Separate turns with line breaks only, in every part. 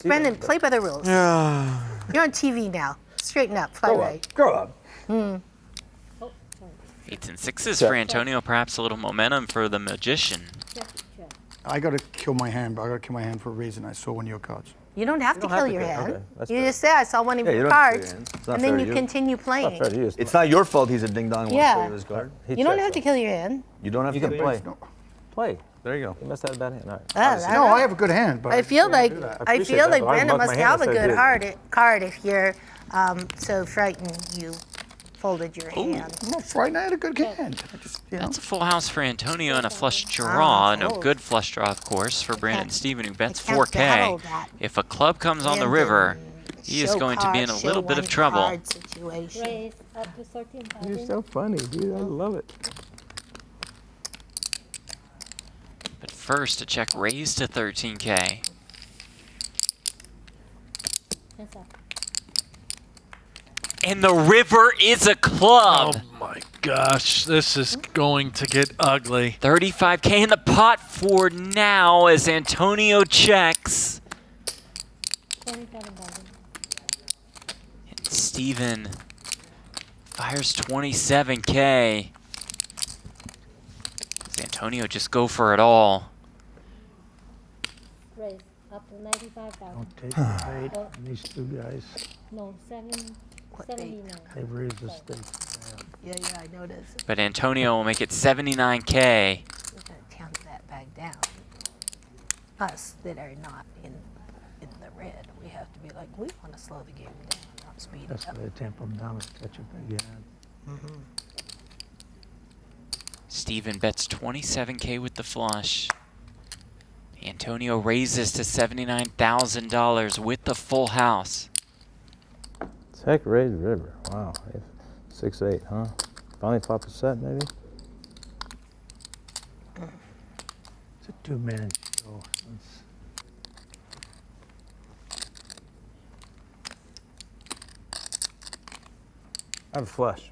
Brendan, play by the rules.
Yeah.
You're on TV now. Straighten up. Play right.
Grow up.
Eights and sixes for Antonio, perhaps a little momentum for the magician.
I got to kill my hand, but I got to kill my hand for a reason. I saw one of your cards.
You don't have to
don't have
kill
to
your
kill-
hand.
okay, that's
You
fair.
just say, I saw one of
Yeah,
your
you don't have to kill
cards,
your hand. It's not
and
fair
then
to
you
you.
continue
Not
playing.
fair to you. It's not your fault he's a ding dong.
Yeah.
His card.
You don't have to kill your hand.
You don't have
You
to
can
kill
play.
it. Play. There you go. You must have a bad hand. All right.
No, I have a good hand, but
I feel like
do that.
I
appreciate
feel
that,
like
but I
Brendan
bumped
must
my hand
have a
as I
good
did.
card if you're so frightened you folded your hand.
I'm not frightened. I had a good hand. I just, you know.
That's a full house for Antonio and a flush draw. No
fold.
good flush draw, of course, for Brandon Steven, who bets
can't battle
4K.
that.
If a club comes on the
Brandon,
river, he is
show
going to be in a
card,
little
show
bit of
one
trouble.
card situation.
Raise up to 13,000.
You're so funny, dude. I love it.
But first, a check raise to 13K.
Hands up.
And the river is a club.
Oh my gosh, this is going to get ugly.
35K in the pot for now as Antonio checks.
27,000.
And Steven fires 27K. Does Antonio just go for it all?
Raise up to 95,000.
Don't take the bait from these two guys.
No, 79.
They raised the stake.
Yeah, I noticed.
But Antonio will make it 79K.
We're going to tamp that back down. Us that are not in the red, we have to be like, we want to slow the game down, not speed
That's
it up.
why they tamp them down and catch a big hand.
Steven bets 27K with the flush. Antonio raises to $79,000 with the full house.
Check raise river. Wow. 6-8, huh? Finally flop a set, maybe?
It's a two-man show.
I have a flush.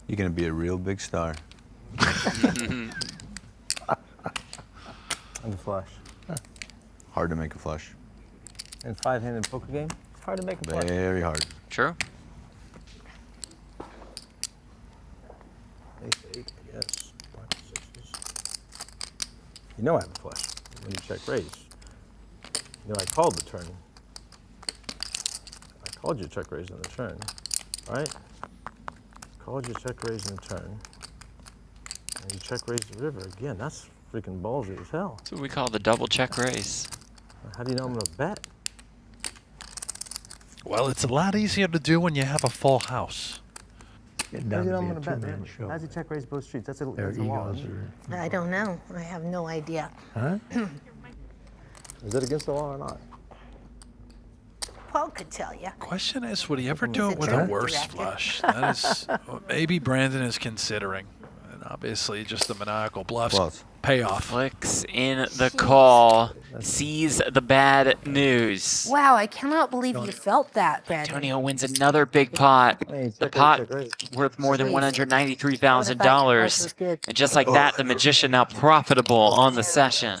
You're gonna be a real big star.
I have a flush.
Hard to make a flush.
In five-handed poker game, it's hard to make a flush.
Very hard.
True.
Ace 8, I guess. Pocket sixes. You know I have a flush when you check raise. You know I called the turn. I called you check raise on the turn, right? Called you check raise on the turn. And you check raise the river again. That's freaking ballsy as hell.
That's what we call the double check raise.
How do you know I'm gonna bet?
Well, it's a lot easier to do when you have a full house.
Get
How
down
do you know
to
I'm
be a
gonna bet,
two-man
man?
show.
How's he check raise both streets? That's a
Their
law.
egos are...
I don't know. I have no idea.
Huh?
Is it against the law or not?
Paul could tell you.
Question is, would he ever do
He's
it
a
with a
drug
worse
director.
flush? That is, maybe Brandon is considering. And obviously, just the maniacal bluffs
Plus.
pay off.
Flicks in the call. Sees the bad news.
Wow, I cannot believe you felt that, Brandon.
Antonio wins another big pot.
Hey,
The
check
pot
raise, check raise.
worth more than
Jeez.
$193,000. And just like that, the magician now profitable on the session.